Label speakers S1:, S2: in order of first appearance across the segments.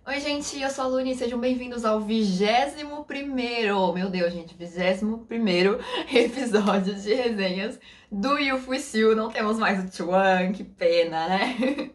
S1: Oi, gente, eu sou a Luni, sejam bem-vindos ao 21º, meu Deus, gente, 21º episódio de resenhas do You Fusil. Não temos mais o Chuan, que pena, né?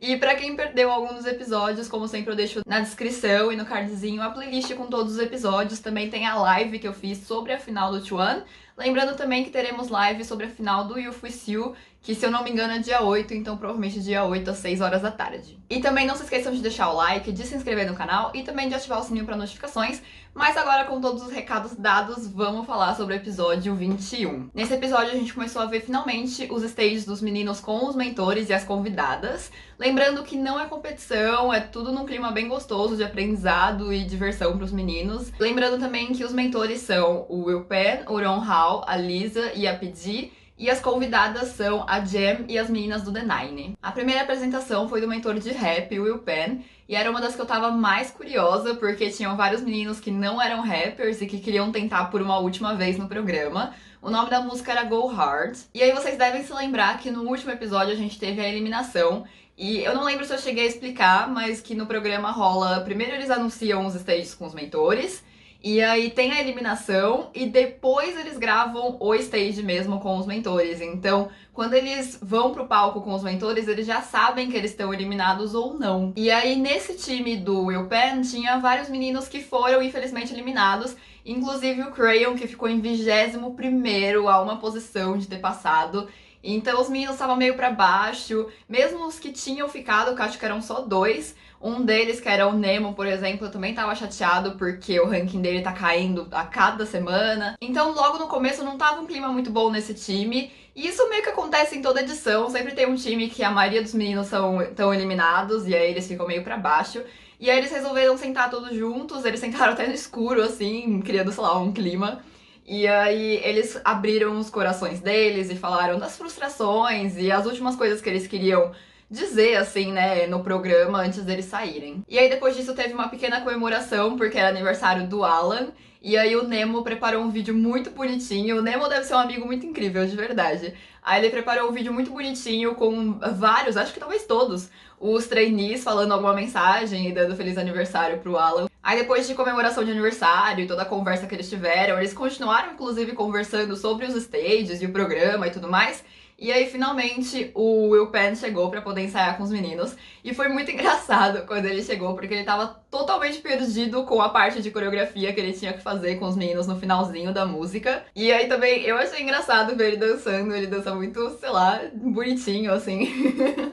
S1: E pra quem perdeu algum dos episódios, como sempre eu deixo na descrição e no cardzinho a playlist com todos os episódios. Também tem a live que eu fiz sobre a final do Chuan. Lembrando também que teremos live sobre a final do You Fusil, que se eu não me engano é dia 8, então provavelmente dia 8 às 6 horas da tarde. E também não se esqueçam de deixar o like, de se inscrever no canal e também de ativar o sininho para notificações. Mas agora, com todos os recados dados, vamos falar sobre o episódio 21. Nesse episódio a gente começou a ver finalmente os stages dos meninos com os mentores e as convidadas. Lembrando que não é competição, é tudo num clima bem gostoso de aprendizado e diversão para os meninos. Lembrando também que os mentores são o Will Pen, o Ron Hall, a Lisa e a Pidgey. E as convidadas são a Jam e as meninas do The Nine. A primeira apresentação foi do mentor de rap, o Will Pen, e era uma das que eu tava mais curiosa, porque tinham vários meninos que não eram rappers e que queriam tentar por uma última vez no programa. O nome da música era Go Hard. E aí vocês devem se lembrar que no último episódio a gente teve a eliminação. E eu não lembro se eu cheguei a explicar, mas que no programa rola... Primeiro eles anunciam os stages com os mentores, e aí tem a eliminação e depois eles gravam o stage mesmo com os mentores. Então, quando eles vão pro palco com os mentores, eles já sabem que eles estão eliminados ou não. E aí, nesse time do Will Pen, tinha vários meninos que foram, infelizmente, eliminados. Inclusive o Crayon, que ficou em 21º, a uma posição de ter passado. Então os meninos estavam meio pra baixo, mesmo os que tinham ficado, que eu acho que eram só dois. Um deles, que era o Nemo, por exemplo, eu também tava chateado porque o ranking dele tá caindo a cada semana. Então logo no começo não tava um clima muito bom nesse time. E isso meio que acontece em toda edição, sempre tem um time que a maioria dos meninos estão eliminados e aí eles ficam meio pra baixo. E aí eles resolveram sentar todos juntos, eles sentaram até no escuro, assim, criando, sei lá, um clima. E aí eles abriram os corações deles e falaram das frustrações e as últimas coisas que eles queriam dizer, assim, né, no programa antes deles saírem. E aí depois disso teve uma pequena comemoração, porque era aniversário do Alan, e aí o Nemo preparou um vídeo muito bonitinho. O Nemo deve ser um amigo muito incrível, de verdade. Aí ele preparou um vídeo muito bonitinho com vários, acho que talvez todos, os trainees falando alguma mensagem e dando feliz aniversário pro Alan. Aí depois de comemoração de aniversário e toda a conversa que eles tiveram, eles continuaram inclusive conversando sobre os stages e o programa e tudo mais. E aí finalmente o Will Pen chegou pra poder ensaiar com os meninos. E foi muito engraçado quando ele chegou, porque ele tava totalmente perdido com a parte de coreografia que ele tinha que fazer com os meninos no finalzinho da música. E aí também eu achei engraçado ver ele dançando, ele dança muito, sei lá, bonitinho assim.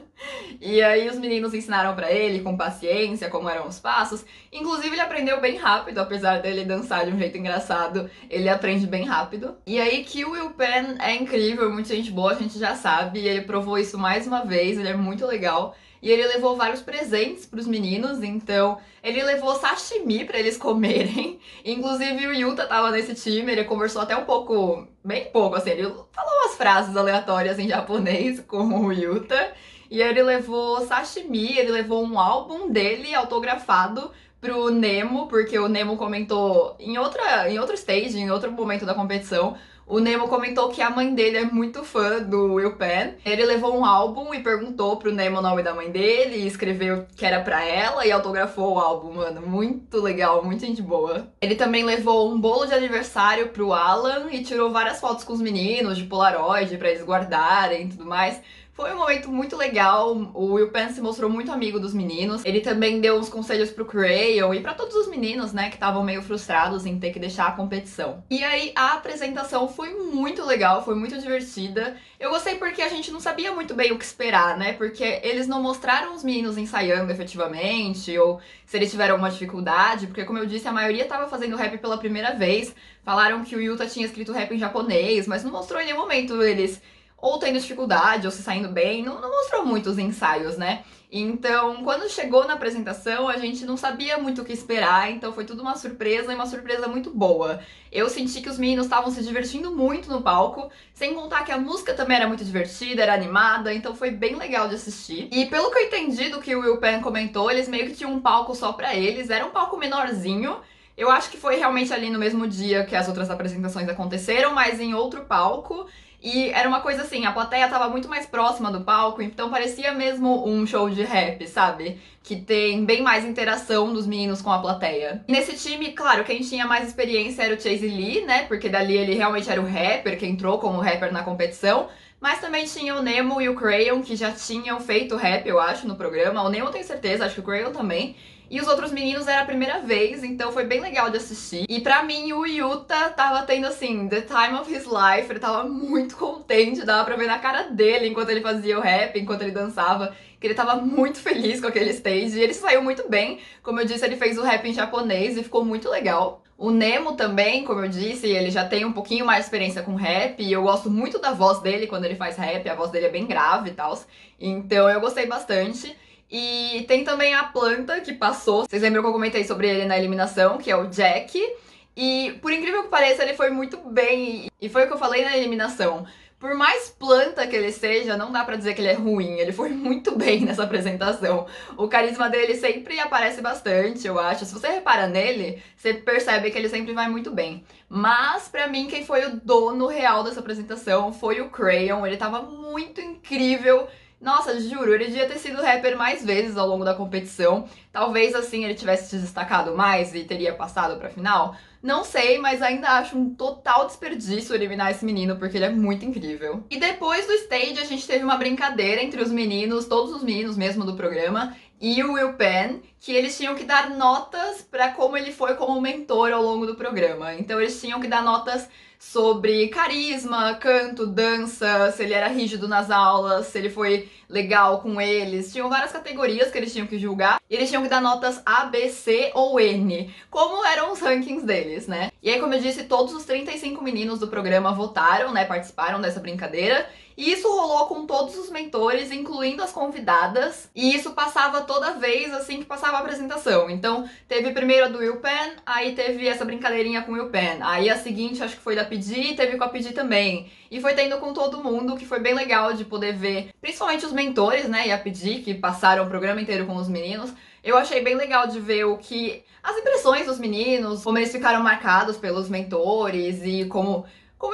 S1: E aí os meninos ensinaram pra ele com paciência como eram os passos. Inclusive ele aprendeu bem rápido, apesar dele dançar de um jeito engraçado, ele aprende bem rápido. E aí que o Will Pen é incrível, muita gente boa, a gente já sabe, e ele provou isso mais uma vez, ele é muito legal. E ele levou vários presentes pros meninos, então ele levou sashimi pra eles comerem. Inclusive o Yuta tava nesse time, ele conversou até um pouco, bem pouco assim, ele falou umas frases aleatórias em japonês com o Yuta. E ele levou sashimi, ele levou um álbum dele autografado pro Nemo, porque o Nemo comentou em outro stage, em outro momento da competição, o Nemo comentou que a mãe dele é muito fã do Will Pen. Ele levou um álbum e perguntou pro Nemo o nome da mãe dele, e escreveu que era pra ela e autografou o álbum, mano. Muito legal, muito gente boa. Ele também levou um bolo de aniversário pro Alan e tirou várias fotos com os meninos de Polaroid pra eles guardarem e tudo mais. Foi um momento muito legal, o Will Pen se mostrou muito amigo dos meninos. Ele também deu uns conselhos pro Crayon e pra todos os meninos, né, que estavam meio frustrados em ter que deixar a competição. E aí a apresentação foi muito legal, foi muito divertida. Eu gostei porque a gente não sabia muito bem o que esperar, né, porque eles não mostraram os meninos ensaiando efetivamente, ou se eles tiveram uma dificuldade, porque como eu disse, a maioria tava fazendo rap pela primeira vez. Falaram que o Yuta tinha escrito rap em japonês, mas não mostrou em nenhum momento eles ou tendo dificuldade, ou se saindo bem, não mostrou muitos ensaios, né? Então, quando chegou na apresentação, a gente não sabia muito o que esperar, então foi tudo uma surpresa e uma surpresa muito boa. Eu senti que os meninos estavam se divertindo muito no palco, sem contar que a música também era muito divertida, era animada, então foi bem legal de assistir. E pelo que eu entendi do que o Will Pen comentou, eles meio que tinham um palco só pra eles, era um palco menorzinho. Eu acho que foi realmente ali no mesmo dia que as outras apresentações aconteceram, mas em outro palco. E era uma coisa assim, a plateia tava muito mais próxima do palco, então parecia mesmo um show de rap, sabe? Que tem bem mais interação dos meninos com a plateia. E nesse time, claro, quem tinha mais experiência era o Chase Lee, né? Porque dali ele realmente era o rapper que entrou como rapper na competição. Mas também tinha o Nemo e o Crayon, que já tinham feito rap, eu acho, no programa. O Nemo eu tenho certeza, acho que o Crayon também. E os outros meninos era a primeira vez, então foi bem legal de assistir. E pra mim, o Yuta tava tendo, assim, the time of his life. Ele tava muito contente, dava pra ver na cara dele enquanto ele fazia o rap, enquanto ele dançava, que ele tava muito feliz com aquele stage. E ele saiu muito bem. Como eu disse, ele fez o rap em japonês e ficou muito legal. O Nemo também, como eu disse, ele já tem um pouquinho mais de experiência com rap, e eu gosto muito da voz dele quando ele faz rap, a voz dele é bem grave e tal. Então eu gostei bastante. E tem também a planta que passou. Vocês lembram que eu comentei sobre ele na eliminação, que é o Jack. E por incrível que pareça, ele foi muito bem. E foi o que eu falei na eliminação. Por mais planta que ele seja, não dá pra dizer que ele é ruim. Ele foi muito bem nessa apresentação. O carisma dele sempre aparece bastante, eu acho. Se você repara nele, você percebe que ele sempre vai muito bem. Mas, pra mim, quem foi o dono real dessa apresentação foi o Crayon. Ele tava muito incrível. Nossa, juro, ele devia ter sido rapper mais vezes ao longo da competição. Talvez assim ele tivesse se destacado mais e teria passado pra final. Não sei, mas ainda acho um total desperdício eliminar esse menino, porque ele é muito incrível. E depois do stage, a gente teve uma brincadeira entre os meninos, todos os meninos mesmo do programa, e o Will Penn, que eles tinham que dar notas pra como ele foi como mentor ao longo do programa. Então eles tinham que dar notas sobre carisma, canto, dança, se ele era rígido nas aulas, se ele foi legal com eles. Tinham várias categorias que eles tinham que julgar. E eles tinham que dar notas A, B, C ou N, como eram os rankings deles, né? E aí, como eu disse, todos os 35 meninos do programa votaram, né? Participaram dessa brincadeira. E isso rolou com todos os mentores, incluindo as convidadas. E isso passava toda vez assim que passava a apresentação. Então, teve primeiro a do Will Penn, aí teve essa brincadeirinha com o Will Penn. Aí a seguinte, acho que foi da Pidi, teve com a Pidi também. E foi tendo com todo mundo, que foi bem legal de poder ver, principalmente os mentores, né, e a Pidi, que passaram o programa inteiro com os meninos. Eu achei bem legal de ver o que... as impressões dos meninos, como eles ficaram marcados pelos mentores e como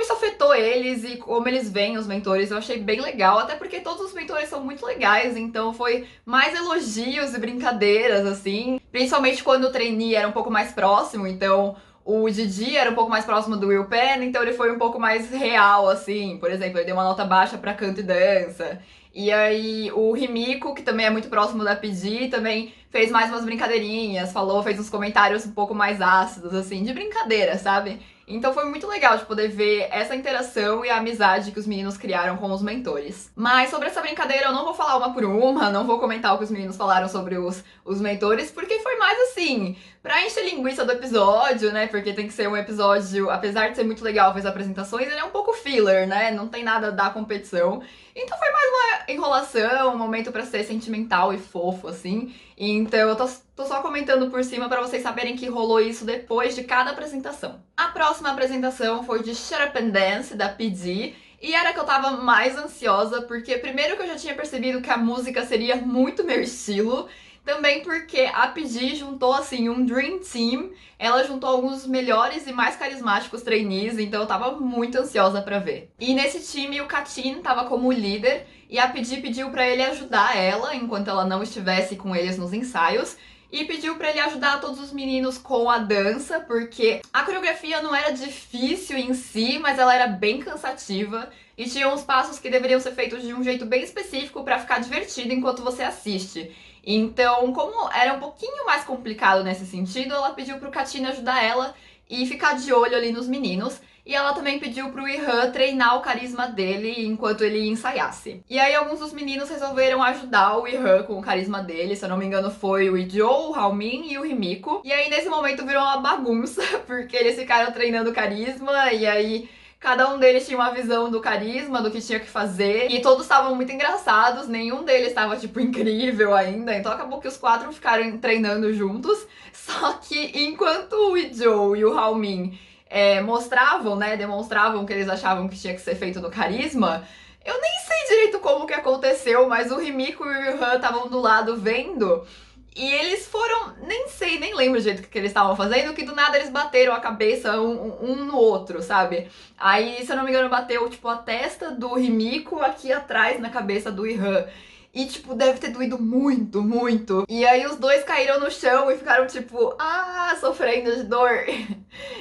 S1: isso afetou eles e como eles veem os mentores. Eu achei bem legal, até porque todos os mentores são muito legais, então foi mais elogios e brincadeiras, assim. Principalmente quando o trainee era um pouco mais próximo, então o Didi era um pouco mais próximo do Will Penn, então ele foi um pouco mais real, assim. Por exemplo, ele deu uma nota baixa pra canto e dança. E aí o Rimiko, que também é muito próximo da Pidi, também fez mais umas brincadeirinhas, fez uns comentários um pouco mais ácidos, assim, de brincadeira, sabe? Então foi muito legal de poder ver essa interação e a amizade que os meninos criaram com os mentores. Mas sobre essa brincadeira eu não vou falar uma por uma, não vou comentar o que os meninos falaram sobre os mentores, porque foi mais assim, pra encher linguiça do episódio, né? Porque tem que ser um episódio, apesar de ser muito legal ver as apresentações, ele é um pouco filler, né? Não tem nada da competição. Então foi mais uma enrolação, um momento pra ser sentimental e fofo, assim. Então eu tô só comentando por cima pra vocês saberem que rolou isso depois de cada apresentação. A próxima apresentação foi de Shut Up and Dance, da PD, e era que eu tava mais ansiosa, porque primeiro que eu já tinha percebido que a música seria muito meu estilo, também porque a PD juntou, assim, um Dream Team. Ela juntou alguns dos melhores e mais carismáticos trainees, então eu tava muito ansiosa pra ver. E nesse time o Katin tava como líder, e a PD pediu pra ele ajudar ela, enquanto ela não estivesse com eles nos ensaios, e pediu pra ele ajudar todos os meninos com a dança, porque a coreografia não era difícil em si, mas ela era bem cansativa, e tinha uns passos que deveriam ser feitos de um jeito bem específico pra ficar divertido enquanto você assiste. Então, como era um pouquinho mais complicado nesse sentido, ela pediu pro Katina ajudar ela e ficar de olho ali nos meninos. E ela também pediu pro Ihan treinar o carisma dele enquanto ele ensaiasse. E aí alguns dos meninos resolveram ajudar o Ihan com o carisma dele. Se eu não me engano foi o Ijo, o Haomin e o Rimiko. E aí nesse momento virou uma bagunça, porque eles ficaram treinando carisma e aí... cada um deles tinha uma visão do carisma, do que tinha que fazer, e todos estavam muito engraçados, nenhum deles estava, tipo, incrível ainda, então acabou que os quatro ficaram treinando juntos, só que enquanto o Ijo e o Haomin mostravam, né, demonstravam que eles achavam que tinha que ser feito no carisma, eu nem sei direito como que aconteceu, mas o Rimiko e o Ihan estavam do lado vendo, e eles foram, nem sei, nem lembro do jeito que eles estavam fazendo, que do nada eles bateram a cabeça um no outro, sabe? Aí, se eu não me engano, bateu, tipo, a testa do Himiko aqui atrás na cabeça do Ihan. E, tipo, deve ter doído muito, muito. E aí os dois caíram no chão e ficaram, tipo, sofrendo de dor.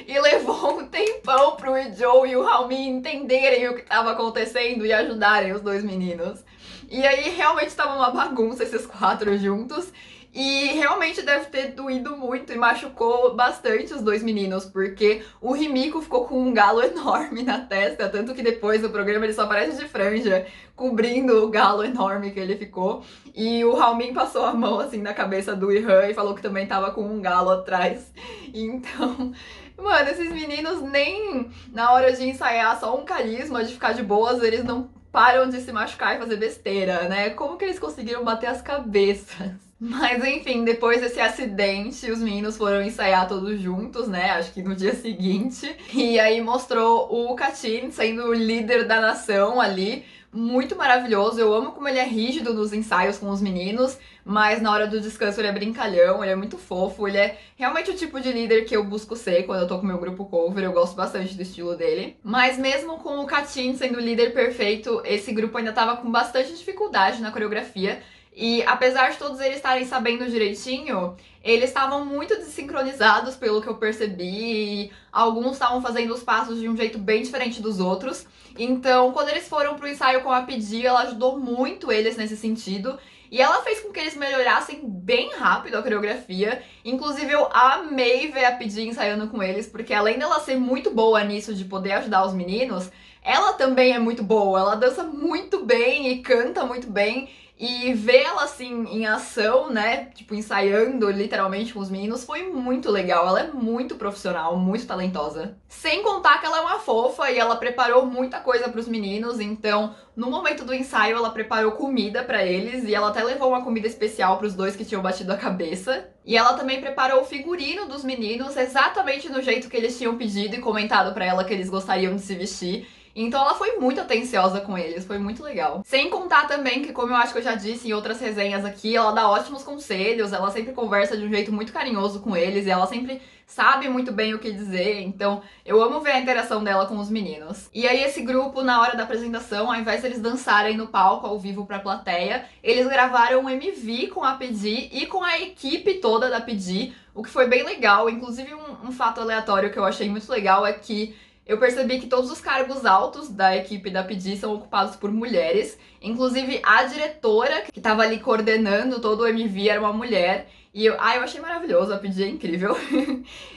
S1: E levou um tempão pro Joe e o Ramin entenderem o que tava acontecendo e ajudarem os dois meninos. E aí realmente tava uma bagunça esses quatro juntos. E realmente deve ter doído muito e machucou bastante os dois meninos, porque o Himiko ficou com um galo enorme na testa, tanto que depois do programa ele só aparece de franja, cobrindo o galo enorme que ele ficou. E o Ramin passou a mão assim na cabeça do Ihan e falou que também tava com um galo atrás. Então, mano, esses meninos nem na hora de ensaiar só um carisma, de ficar de boas, eles não param de se machucar e fazer besteira, né? Como que eles conseguiram bater as cabeças? Mas enfim, depois desse acidente, os meninos foram ensaiar todos juntos, né? Acho que no dia seguinte. E aí mostrou o Katin sendo o líder da nação ali. Muito maravilhoso. Eu amo como ele é rígido nos ensaios com os meninos, mas na hora do descanso ele é brincalhão, ele é muito fofo. Ele é realmente o tipo de líder que eu busco ser quando eu tô com meu grupo cover. Eu gosto bastante do estilo dele. Mas mesmo com o Katin sendo o líder perfeito, esse grupo ainda tava com bastante dificuldade na coreografia. E apesar de todos eles estarem sabendo direitinho, eles estavam muito desincronizados pelo que eu percebi. E alguns estavam fazendo os passos de um jeito bem diferente dos outros. Então, quando eles foram pro ensaio com a Pidi, ela ajudou muito eles nesse sentido. E ela fez com que eles melhorassem bem rápido a coreografia. Inclusive, eu amei ver a Pidi ensaiando com eles, porque além dela ser muito boa nisso de poder ajudar os meninos, ela também é muito boa. Ela dança muito bem e canta muito bem. E ver ela assim em ação, né? Tipo, ensaiando literalmente com os meninos, foi muito legal. Ela é muito profissional, muito talentosa. Sem contar que ela é uma fofa e ela preparou muita coisa pros meninos. Então, no momento do ensaio, ela preparou comida pra eles e ela até levou uma comida especial pros dois que tinham batido a cabeça. E ela também preparou o figurino dos meninos exatamente do jeito que eles tinham pedido e comentado pra ela que eles gostariam de se vestir. Então ela foi muito atenciosa com eles, foi muito legal. Sem contar também que, como eu acho que eu já disse em outras resenhas aqui, ela dá ótimos conselhos, ela sempre conversa de um jeito muito carinhoso com eles e ela sempre sabe muito bem o que dizer, então eu amo ver a interação dela com os meninos. E aí esse grupo, na hora da apresentação, ao invés de eles dançarem no palco ao vivo pra plateia, eles gravaram um MV com a Pidi e com a equipe toda da Pidi, o que foi bem legal. Inclusive um fato aleatório que eu achei muito legal é que eu percebi que todos os cargos altos da equipe da Pidi são ocupados por mulheres. Inclusive, a diretora que tava ali coordenando todo o MV era uma mulher. E eu achei maravilhoso, a Pidi é incrível.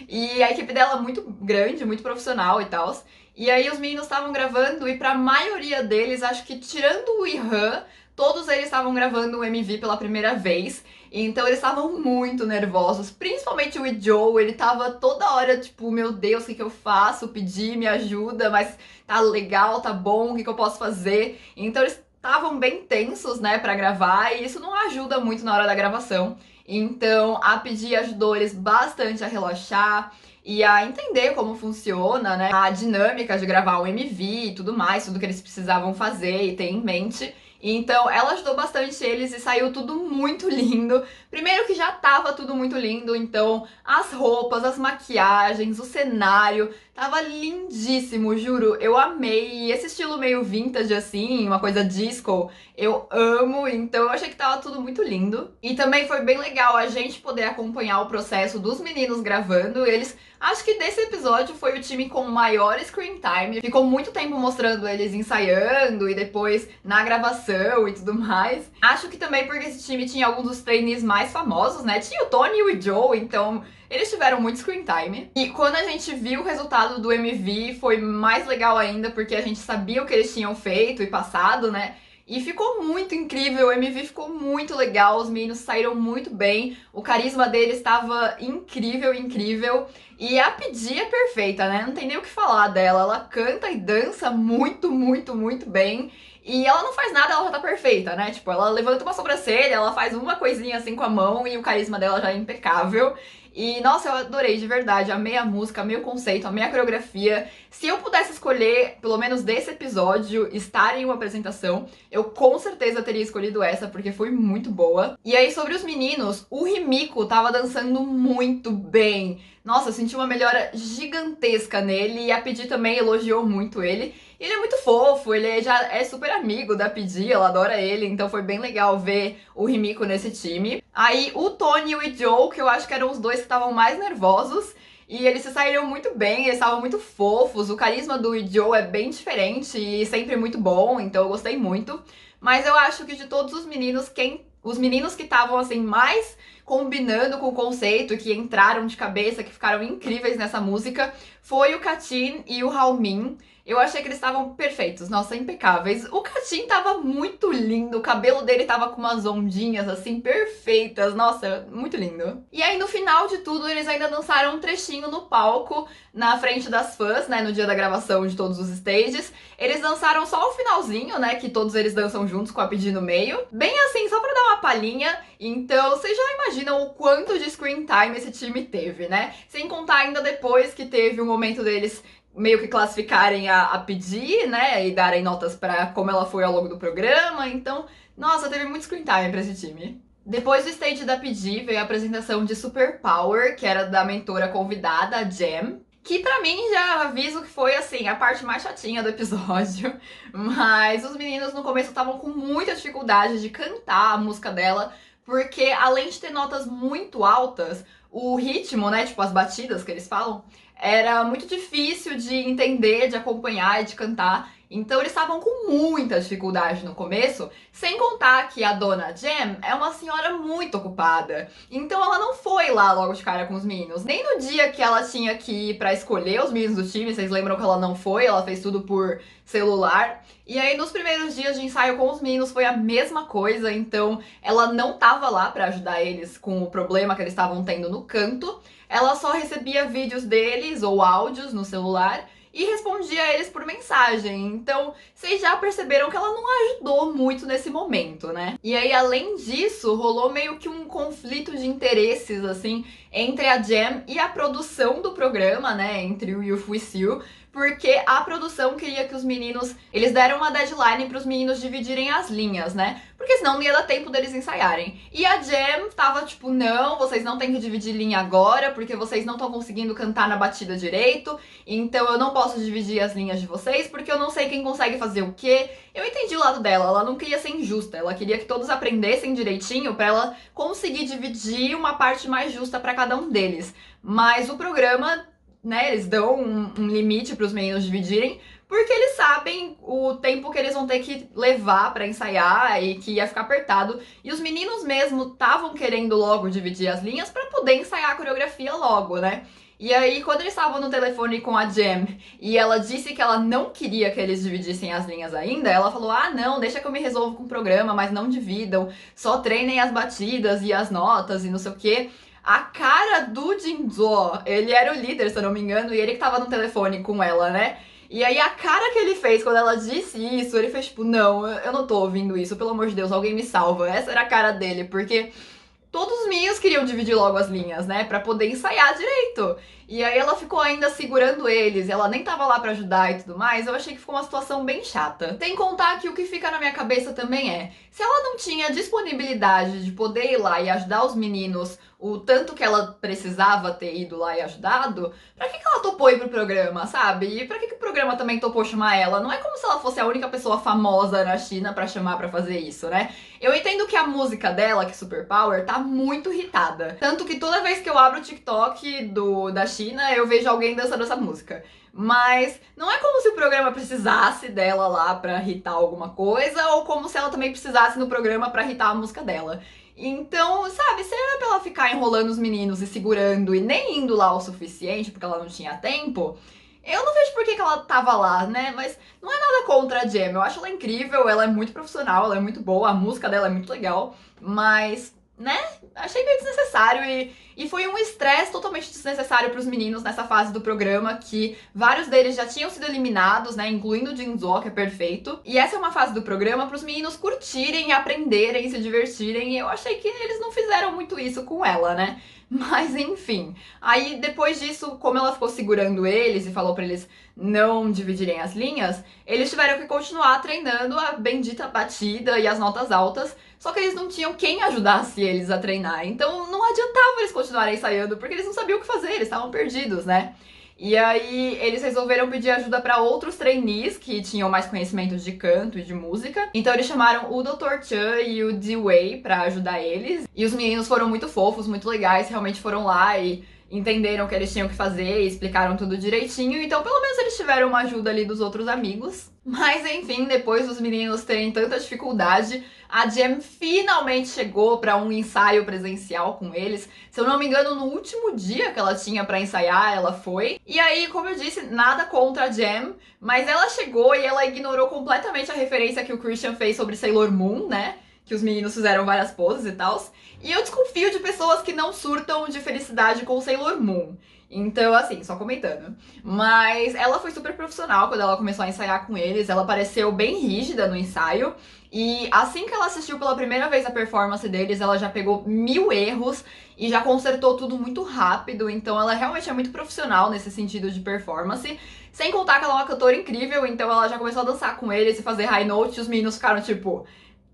S1: E a equipe dela é muito grande, muito profissional e tal. E aí os meninos estavam gravando e pra maioria deles, acho que tirando o Ihan, todos eles estavam gravando o MV pela primeira vez. Então eles estavam muito nervosos, principalmente o Joe, ele tava toda hora tipo, meu Deus, o que eu faço? Pedir, me ajuda, mas tá legal, tá bom, o que eu posso fazer? Então eles estavam bem tensos, né, pra gravar, e isso não ajuda muito na hora da gravação. Então a Pedir ajudou eles bastante a relaxar e a entender como funciona, né, a dinâmica de gravar um MV e tudo mais, tudo que eles precisavam fazer e ter em mente. Então ela ajudou bastante eles e saiu tudo muito lindo. Primeiro que já tava tudo muito lindo, então as roupas, as maquiagens, o cenário, tava lindíssimo, juro, eu amei. E esse estilo meio vintage assim, uma coisa disco, eu amo, então eu achei que tava tudo muito lindo. E também foi bem legal a gente poder acompanhar o processo dos meninos gravando, eles... Acho que desse episódio foi o time com maior screen time. Ficou muito tempo mostrando eles ensaiando e depois na gravação e tudo mais. Acho que também porque esse time tinha alguns dos trainees mais famosos, né? Tinha o Tony e o Joe, então eles tiveram muito screen time. E quando a gente viu o resultado do MV, foi mais legal ainda, porque a gente sabia o que eles tinham feito e passado, né? E ficou muito incrível, o MV ficou muito legal, os meninos saíram muito bem, o carisma deles estava incrível, incrível. E a Pidi é perfeita, né? Não tem nem o que falar dela, ela canta e dança muito, muito, muito bem. E ela não faz nada, ela já tá perfeita, né? Tipo, ela levanta uma sobrancelha, ela faz uma coisinha assim com a mão e o carisma dela já é impecável. E, nossa, eu adorei de verdade, amei a música, amei o conceito, amei a coreografia. Se eu pudesse escolher, pelo menos desse episódio, estar em uma apresentação, eu com certeza teria escolhido essa, porque foi muito boa. E aí, sobre os meninos, o Himiko tava dançando muito bem. Nossa, eu senti uma melhora gigantesca nele e a Pidi também elogiou muito ele. Ele é muito fofo, ele já é super amigo da Pidi, ela adora ele, então foi bem legal ver o Himiko nesse time. Aí o Tony e o Joe, que eu acho que eram os dois que estavam mais nervosos, e eles se saíram muito bem, eles estavam muito fofos, o carisma do Joe é bem diferente e sempre muito bom, então eu gostei muito. Mas eu acho que de todos os meninos, os meninos que estavam assim mais combinando com o conceito, que entraram de cabeça, que ficaram incríveis nessa música, foi o Katin e o Hallmin. Eu achei que eles estavam perfeitos, nossa, impecáveis. O Katin tava muito lindo, o cabelo dele tava com umas ondinhas assim perfeitas, nossa, muito lindo. E aí no final de tudo eles ainda dançaram um trechinho no palco, na frente das fãs, né, no dia da gravação de todos os stages. Eles dançaram só o finalzinho, né, que todos eles dançam juntos com a Pidi no meio. Bem assim, só pra dar uma palhinha. Então vocês já imaginam o quanto de screen time esse time teve, né? Sem contar ainda depois que teve um momento deles meio que classificarem a Pidi, né, e darem notas pra como ela foi ao longo do programa. Então, nossa, teve muito screen time pra esse time. Depois do stage da Pidi veio a apresentação de Super Power, que era da mentora convidada, a Jam. Que pra mim já aviso que foi assim, a parte mais chatinha do episódio. Mas os meninos no começo estavam com muita dificuldade de cantar a música dela, porque além de ter notas muito altas, o ritmo, né, tipo as batidas que eles falam, era muito difícil de entender, de acompanhar e de cantar. Então eles estavam com muita dificuldade no começo, sem contar que a dona Jam é uma senhora muito ocupada. Então ela não foi lá logo de cara com os meninos. Nem no dia que ela tinha que ir pra escolher os meninos do time, vocês lembram que ela não foi, ela fez tudo por celular. E aí nos primeiros dias de ensaio com os meninos foi a mesma coisa, então ela não tava lá pra ajudar eles com o problema que eles estavam tendo no canto. Ela só recebia vídeos deles ou áudios no celular e respondia a eles por mensagem. Então, vocês já perceberam que ela não ajudou muito nesse momento, né? E aí, além disso, rolou meio que um conflito de interesses, assim, entre a Jam e a produção do programa, né? Entre o Youth With You, porque a produção queria que os meninos... Eles deram uma deadline para os meninos dividirem as linhas, né? Porque senão não ia dar tempo deles ensaiarem. E a Jam tava tipo, não, vocês não têm que dividir linha agora, porque vocês não estão conseguindo cantar na batida direito, então eu não posso dividir as linhas de vocês, porque eu não sei quem consegue fazer o quê. Eu entendi o lado dela, ela não queria ser injusta, ela queria que todos aprendessem direitinho pra ela conseguir dividir uma parte mais justa pra cada um deles. Mas o programa, né, eles dão um limite para os meninos dividirem, porque eles sabem o tempo que eles vão ter que levar para ensaiar e que ia ficar apertado. E os meninos mesmo estavam querendo logo dividir as linhas para poder ensaiar a coreografia logo, né? E aí, quando eles estavam no telefone com a Jam e ela disse que ela não queria que eles dividissem as linhas ainda, ela falou: ah, não, deixa que eu me resolvo com o programa, mas não dividam, só treinem as batidas e as notas e não sei o quê. A cara do Jinzo, ele era o líder, se eu não me engano, e ele que tava no telefone com ela, né? E aí a cara que ele fez quando ela disse isso, ele fez tipo, não, eu não tô ouvindo isso, pelo amor de Deus, alguém me salva. Essa era a cara dele, porque todos os meninos queriam dividir logo as linhas, né? Pra poder ensaiar direito. E aí ela ficou ainda segurando eles, ela nem tava lá pra ajudar e tudo mais. Eu achei que ficou uma situação bem chata. Sem contar que o que fica na minha cabeça também é, se ela não tinha disponibilidade de poder ir lá e ajudar os meninos o tanto que ela precisava ter ido lá e ajudado, pra que ela topou ir pro programa, sabe? E pra que o programa também topou chamar ela? Não é como se ela fosse a única pessoa famosa na China pra chamar pra fazer isso, né? Eu entendo que a música dela, que é Super Power, tá muito hitada. Tanto que toda vez que eu abro o TikTok da China, eu vejo alguém dançando essa música. Mas não é como se o programa precisasse dela lá pra hitar alguma coisa, ou como se ela também precisasse no programa pra hitar a música dela. Então, sabe, se era pra ela ficar enrolando os meninos e segurando e nem indo lá o suficiente, porque ela não tinha tempo, eu não vejo por que ela tava lá, né? Mas não é nada contra a Jam, eu acho ela incrível, ela é muito profissional, ela é muito boa, a música dela é muito legal, mas, né, achei meio desnecessário e foi um estresse totalmente desnecessário pros meninos nessa fase do programa, que vários deles já tinham sido eliminados, né, incluindo o Jinzo, que é perfeito. E essa é uma fase do programa pros meninos curtirem, aprenderem, se divertirem, e eu achei que eles não fizeram muito isso com ela, né? Mas enfim, aí depois disso, como ela ficou segurando eles e falou pra eles não dividirem as linhas, eles tiveram que continuar treinando a bendita batida e as notas altas, só que eles não tinham quem ajudasse eles a treinar. Então não adiantava eles continuarem ensaiando, porque eles não sabiam o que fazer, eles estavam perdidos, né? E aí eles resolveram pedir ajuda para outros trainees que tinham mais conhecimentos de canto e de música. Então eles chamaram o Dr. Chan e o D-Wei para ajudar eles. E os meninos foram muito fofos, muito legais, realmente foram lá e entenderam o que eles tinham que fazer e explicaram tudo direitinho. Então pelo menos eles tiveram uma ajuda ali dos outros amigos. Mas enfim, depois dos meninos terem tanta dificuldade, a Jam finalmente chegou para um ensaio presencial com eles. Se eu não me engano, no último dia que ela tinha para ensaiar, ela foi. E aí, como eu disse, nada contra a Jam, mas ela chegou e ela ignorou completamente a referência que o Christian fez sobre Sailor Moon, né? Que os meninos fizeram várias poses e tal. E eu desconfio de pessoas que não surtam de felicidade com Sailor Moon. Então, assim, só comentando. Mas ela foi super profissional quando ela começou a ensaiar com eles. Ela pareceu bem rígida no ensaio. E assim que ela assistiu pela primeira vez a performance deles, ela já pegou 1000 erros e já consertou tudo muito rápido. Então ela realmente é muito profissional nesse sentido de performance. Sem contar que ela é uma cantora incrível, então ela já começou a dançar com eles e fazer high note. E os meninos ficaram tipo,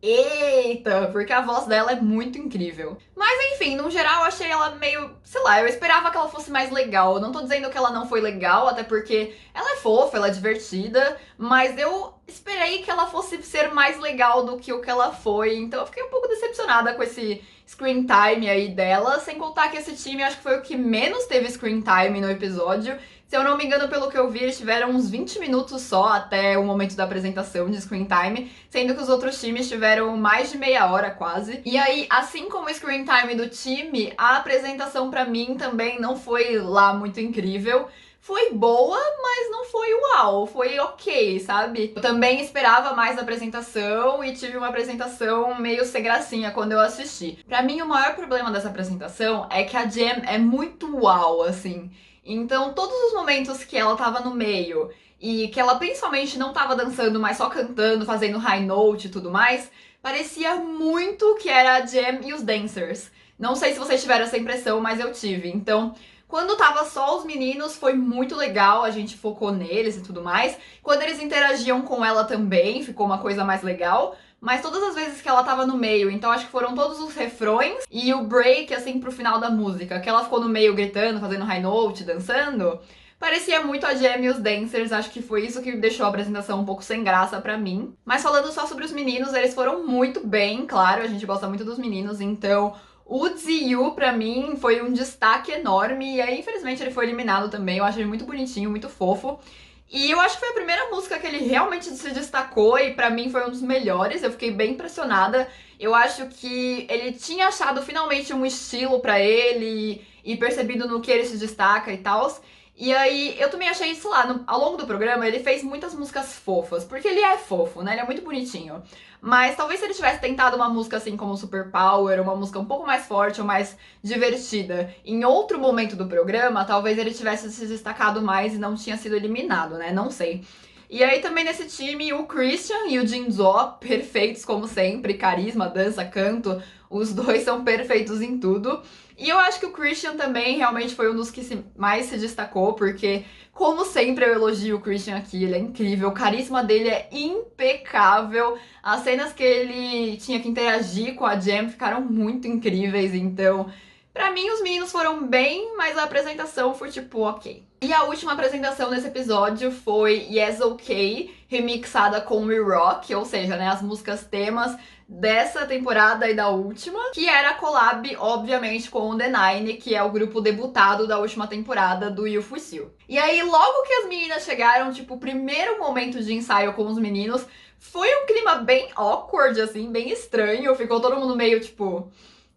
S1: eita, porque a voz dela é muito incrível. Mas enfim, no geral eu achei ela meio, sei lá, eu esperava que ela fosse mais legal. Eu não tô dizendo que ela não foi legal, até porque ela é fofa, ela é divertida, mas eu esperei que ela fosse ser mais legal do que o que ela foi. Então eu fiquei um pouco decepcionada com esse screen time aí dela, sem contar que esse time acho que foi o que menos teve screen time no episódio. Se eu não me engano, pelo que eu vi, eles tiveram uns 20 minutos só até o momento da apresentação de screen time, sendo que os outros times tiveram mais de meia hora quase. E aí, assim como o screen time do time, a apresentação pra mim também não foi lá muito incrível. Foi boa, mas não foi uau, foi ok, sabe? Eu também esperava mais da apresentação e tive uma apresentação meio sem gracinha quando eu assisti. Pra mim, o maior problema dessa apresentação é que a Jam é muito uau, assim. Então, todos os momentos que ela tava no meio e que ela principalmente não tava dançando, mas só cantando, fazendo high note e tudo mais, parecia muito que era a Jam e os dancers. Não sei se vocês tiveram essa impressão, mas eu tive. Então, quando tava só os meninos, foi muito legal, a gente focou neles e tudo mais. Quando eles interagiam com ela também, ficou uma coisa mais legal. Mas todas as vezes que ela tava no meio, então acho que foram todos os refrões e o break, assim, pro final da música, que ela ficou no meio gritando, fazendo high note, dançando, parecia muito a Jam e os dancers, acho que foi isso que deixou a apresentação um pouco sem graça pra mim. Mas falando só sobre os meninos, eles foram muito bem, claro, a gente gosta muito dos meninos, então o Ziyu, pra mim, foi um destaque enorme, e aí, infelizmente, ele foi eliminado também, eu acho ele muito bonitinho, muito fofo. E eu acho que foi a primeira música que ele realmente se destacou e pra mim foi um dos melhores. Eu fiquei bem impressionada. Eu acho que ele tinha achado finalmente um estilo pra ele e percebido no que ele se destaca e tal. E aí eu também achei, sei lá, ao longo do programa ele fez muitas músicas fofas, porque ele é fofo, né? Ele é muito bonitinho. Mas talvez se ele tivesse tentado uma música assim como Super Power, uma música um pouco mais forte ou mais divertida, em outro momento do programa, talvez ele tivesse se destacado mais e não tinha sido eliminado, né? Não sei. E aí também nesse time, o Christian e o Jinzo, perfeitos como sempre, carisma, dança, canto, os dois são perfeitos em tudo. E eu acho que o Christian também realmente foi um dos que mais se destacou, porque, como sempre, eu elogio o Christian aqui, ele é incrível, o carisma dele é impecável, as cenas que ele tinha que interagir com a Jam ficaram muito incríveis, então, pra mim, os meninos foram bem, mas a apresentação foi tipo, ok. E a última apresentação desse episódio foi Yes OK, remixada com We Rock, ou seja, né, as músicas temas dessa temporada e da última, que era a collab, obviamente, com o The Nine, que é o grupo debutado da última temporada do Youth With You. E aí, logo que as meninas chegaram, tipo, o primeiro momento de ensaio com os meninos, foi um clima bem awkward, assim, bem estranho, ficou todo mundo meio, tipo...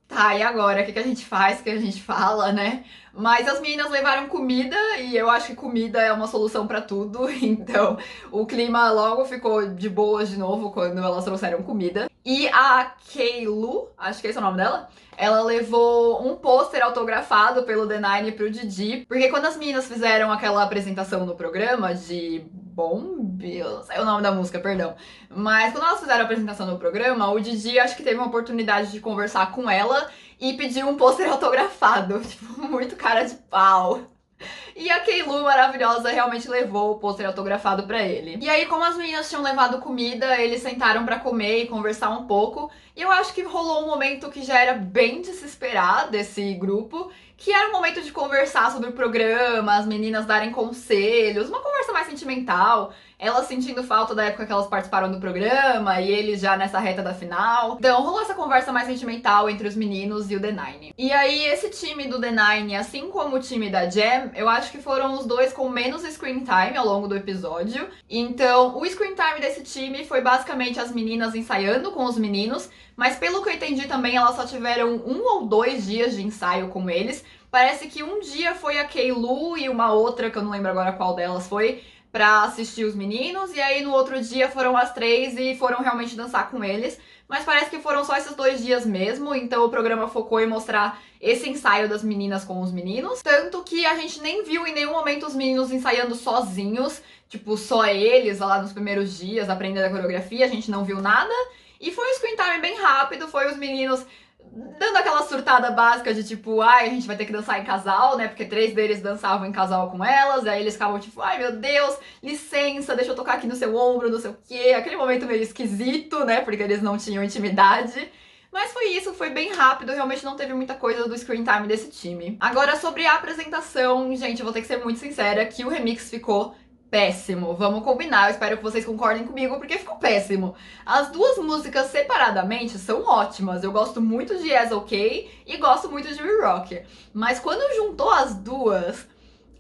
S1: Tá, e agora? O que a gente faz? O que a gente fala, né? Mas as meninas levaram comida e eu acho que comida é uma solução pra tudo. Então o clima logo ficou de boas de novo quando elas trouxeram comida. E a Keilu, acho que esse é o nome dela, ela levou um pôster autografado pelo The Nine pro Didi. Porque quando as meninas fizeram aquela apresentação no programa de Bombil, é o nome da música, perdão. Mas quando elas fizeram a apresentação do programa, o Didi acho que teve uma oportunidade de conversar com ela e pediu um pôster autografado. Tipo, muito cara de pau. E a Keilu, maravilhosa, realmente levou o pôster autografado pra ele. E aí, como as meninas tinham levado comida, eles sentaram pra comer e conversar um pouco. E eu acho que rolou um momento que já era bem de se esperar desse grupo, que era um momento de conversar sobre o programa, as meninas darem conselhos, uma conversa mais sentimental. Elas sentindo falta da época que elas participaram do programa e eles já nessa reta da final. Então rolou essa conversa mais sentimental entre os meninos e o The Nine. E aí esse time do The Nine, assim como o time da Jam, eu acho que foram os dois com menos screen time ao longo do episódio. Então o screen time desse time foi basicamente as meninas ensaiando com os meninos, mas pelo que eu entendi também elas só tiveram 1 ou 2 dias de ensaio com eles. Parece que um dia foi a Keilu e uma outra, que eu não lembro agora qual delas foi, pra assistir os meninos, e aí no outro dia foram as 3 e foram realmente dançar com eles. Mas parece que foram só esses 2 dias mesmo, então o programa focou em mostrar esse ensaio das meninas com os meninos. Tanto que a gente nem viu em nenhum momento os meninos ensaiando sozinhos, tipo, só eles lá nos primeiros dias aprendendo a coreografia, a gente não viu nada. E foi um screen time bem rápido, foi os meninos dando aquela surtada básica de tipo, ai, a gente vai ter que dançar em casal, né? Porque 3 deles dançavam em casal com elas, e aí eles ficavam tipo, ai meu Deus, licença, deixa eu tocar aqui no seu ombro, não sei o quê. Aquele momento meio esquisito, né? Porque eles não tinham intimidade. Mas foi isso, foi bem rápido, realmente não teve muita coisa do screen time desse time. Agora, sobre a apresentação, gente, eu vou ter que ser muito sincera que o remix ficou péssimo. Vamos combinar, eu espero que vocês concordem comigo, porque ficou péssimo. As duas músicas separadamente são ótimas. Eu gosto muito de Yes OK e gosto muito de We Rock. Mas quando juntou as duas,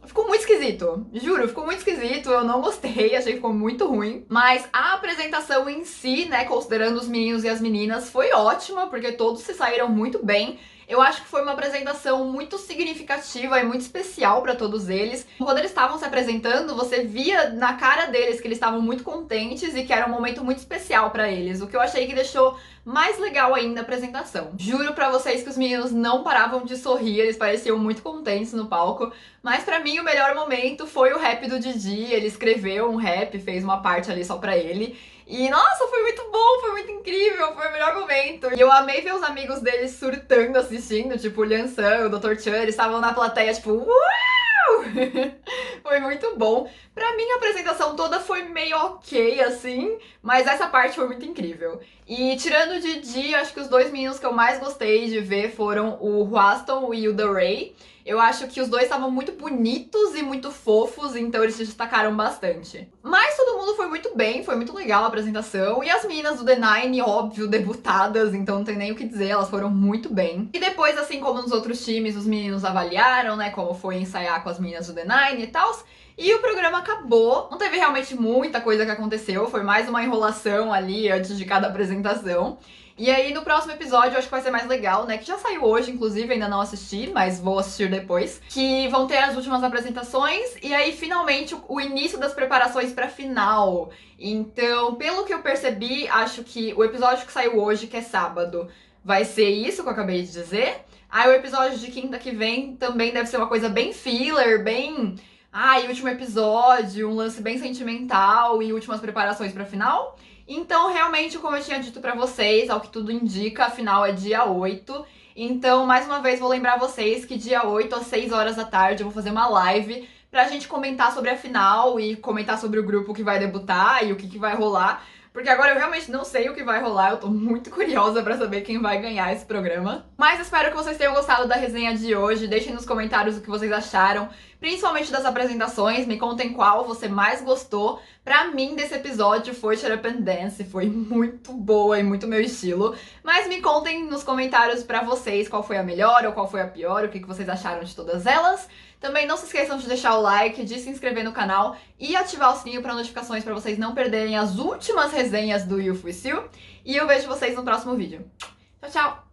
S1: ficou muito esquisito. Juro, ficou muito esquisito. Eu não gostei, achei que ficou muito ruim. Mas a apresentação em si, né, considerando os meninos e as meninas, foi ótima, porque todos se saíram muito bem. Eu acho que foi uma apresentação muito significativa e muito especial pra todos eles. Quando eles estavam se apresentando, você via na cara deles que eles estavam muito contentes e que era um momento muito especial pra eles, o que eu achei que deixou mais legal ainda a apresentação. Juro pra vocês que os meninos não paravam de sorrir, eles pareciam muito contentes no palco, mas pra mim o melhor momento foi o rap do Didi. Ele escreveu um rap, fez uma parte ali só pra ele. E, nossa, foi muito bom, foi muito incrível, foi o melhor momento. E eu amei ver os amigos deles surtando assistindo, tipo o Liansan, o Dr. Chan, eles estavam na plateia, tipo, uau! Foi muito bom. Pra mim, a apresentação toda foi meio ok, assim, mas essa parte foi muito incrível. E tirando o Didi, acho que os 2 meninos que eu mais gostei de ver foram o Hwaston e o The Ray. Eu acho que os dois estavam muito bonitos e muito fofos, então eles se destacaram bastante. Mas todo mundo foi muito bem, foi muito legal a apresentação. E as meninas do The Nine, óbvio, debutadas, então não tem nem o que dizer, elas foram muito bem. E depois, assim como nos outros times, os meninos avaliaram, né, como foi ensaiar com as meninas do The Nine e tal. E o programa acabou. Não teve realmente muita coisa que aconteceu, foi mais uma enrolação ali antes de cada apresentação. E aí no próximo episódio eu acho que vai ser mais legal, né? Que já saiu hoje, inclusive, ainda não assisti, mas vou assistir depois. Que vão ter as últimas apresentações e aí finalmente o início das preparações pra final. Então, pelo que eu percebi, acho que o episódio que saiu hoje, que é sábado, vai ser isso que eu acabei de dizer. Aí o episódio de quinta que vem também deve ser uma coisa bem filler, bem... e último episódio, um lance bem sentimental e últimas preparações pra final. Então, realmente, como eu tinha dito pra vocês, ao que tudo indica, a final é dia 8. Então, mais uma vez, vou lembrar vocês que dia 8, às 6 horas da tarde, eu vou fazer uma live pra gente comentar sobre a final e comentar sobre o grupo que vai debutar e o que vai rolar. Porque agora eu realmente não sei o que vai rolar, eu tô muito curiosa pra saber quem vai ganhar esse programa. Mas espero que vocês tenham gostado da resenha de hoje, deixem nos comentários o que vocês acharam, principalmente das apresentações, me contem qual você mais gostou. Pra mim, desse episódio foi Shut Up and Dance, foi muito boa e muito meu estilo. Mas me contem nos comentários pra vocês qual foi a melhor ou qual foi a pior, o que vocês acharam de todas elas. Também não se esqueçam de deixar o like, de se inscrever no canal e ativar o sininho para notificações para vocês não perderem as últimas resenhas do Youth With You. E eu vejo vocês no próximo vídeo. Tchau, tchau!